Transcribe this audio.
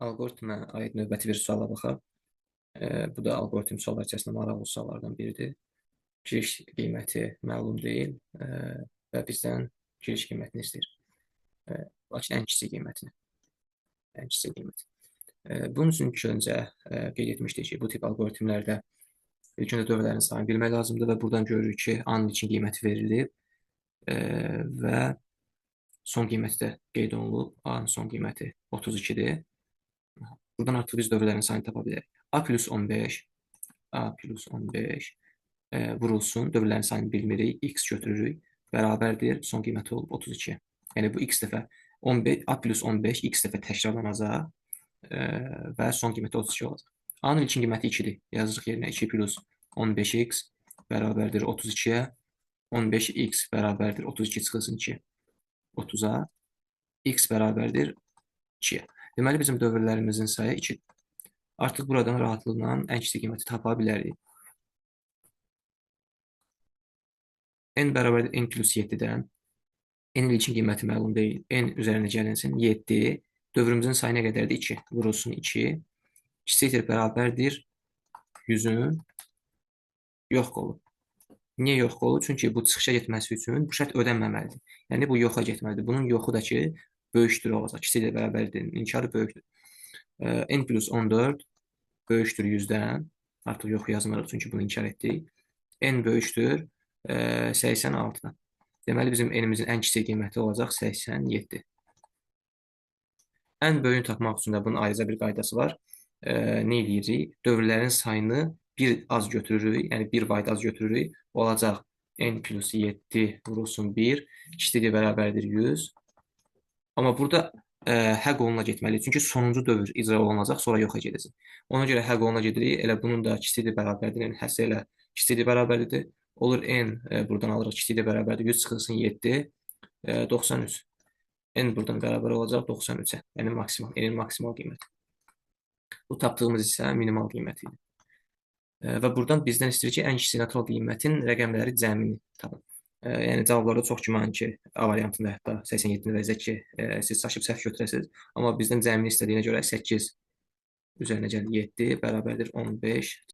Alqoritmə aid növbəti bir suala baxaq. Bu da alqoritm suallar içərisində maraqlı suallardan biridir. Giriş qiyməti məlum deyil və bizdən giriş qiymətini istəyir. Lakin ən kiçik qiymətini. Ən kiçik qiymət. Bunun üçün ilk öncə qeyd etmişdik ki, bu tip alqoritmlərdə ilk öncə dövrələrin sayını bilmək lazımdır və buradan görürük ki, A-nın ilkin qiyməti verilib və son qiyməti də qeyd olunub. A-nın son qiyməti 32-dir. Buradan artıq biz dövrələrin sayını tapa bilərik. A plus 15 vurulsun. Dövrlərin sayını bilmirik. X götürürük. Bərabərdir. Son qiyməti olub 32. Yəni bu x dəfə 15, A plus 15 x dəfə təkrarlanacaq və son qiyməti 32 olacaq. A-nın ilkin qiyməti 2-dir. Yazırıq yerinə 2 plus 15x bərabərdir 32-yə. 15x bərabərdir 32 çıxılsın 2. 30-a. X bərabərdir 2-yə. Deməli, bizim dövrlərimizin sayı 2-dir. Artıq buradan rahatlıqla ən kiçik qiyməti tapa bilərik. N bərabərdir N plus 7-dən. N ilkin qiyməti məlum deyil. N üzərinə gəlinsin 7. Dövrümüzün sayı nə qədərdir? 2. Vurulsun 2. Kiçikdir bərabərdir 100-ün yox qolu. Niyə yox qolu? Çünki bu çıxışa getməsi üçün bu şərt ödənməməlidir. Yəni bu yoxa getməlidir. Bunun yoxu da ki, böyükdür olacaq. Kiçikdir bərabərdir. İnkarı böyükdür. N plus 14 böyükdür 100-dən. Artıq yox yazmırıq çünki bunu inkar etdik. N böyükdür 86-dan. Deməli, bizim N-imizin ən kiçik qiyməti olacaq 87. Ən böyüyünü tapmaq üçün də bunun ayrıca bir qaydası var. Nə edirik? Dövrlərin sayını bir az götürürük, yəni 1 byte az götürürük. Olacaq N plus 7 vurulsun 1, kiçikdir bərabərdir 100. Amma burada hə qoluna getməliyik. Çünki sonuncu dövr icra olunacaq, sonra yoxa gedəcək. Ona görə hə qoluna gedirik. Elə bunun da kiçikdir bərabərdir. Yəni həssə ilə kiçikdir bərabərdir. Olur N buradan alırıq kiçikdir bərabərdir. 100 çıxılsın 7, 93. N buradan bərabər olacaq 93-ə. Yəni maksimal, N-in maksimal qiyməti. Bu tapdığımız isə minimal qiymət idi. Və buradan bizdən istəyir ki, ən kiçik natural qiymətin rəqəmləri cəmini tapın. Yəni cavablarda çox güman ki, A variantında hətta 87-ni verəcək ki, siz çaşıb səhv götürəsiniz. Amma bizdən cəmini istədiyinə görə 8 üzərinə gəlir 7 bərabərdir 15.